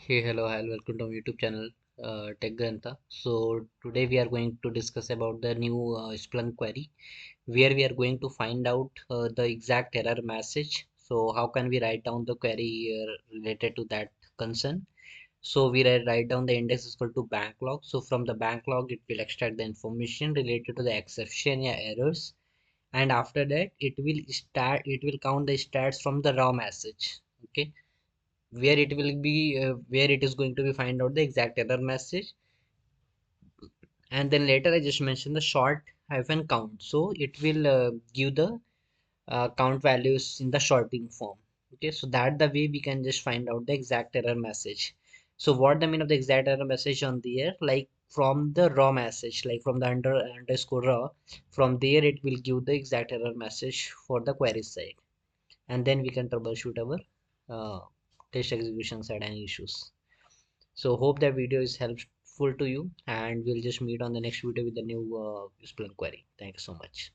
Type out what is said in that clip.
Hey, hello, hi, welcome to our YouTube channel, TechGrantha. So today we are going to discuss about the new Splunk query, where we are going to find out the exact error message. So how can we write down the query related to that concern? So we write down the index is equal to bank log. So from the bank log, it will extract the information related to the exception or errors, and after that, it will count the stats from the raw message. Okay, where it will be where it is going to be find out the exact error message, and then later I just mentioned the short hyphen count, so it will give the count values in the shorting form. Okay, so that the way we can just find out the exact error message. So what the mean of the exact error message on the air, like from the raw message, like from the underscore raw, from there it will give the exact error message for the query side, and then we can troubleshoot our uh, test execution side and issues. So hope that video is helpful to you, and we'll just meet on the next video with the new Splunk query. Thank you so much.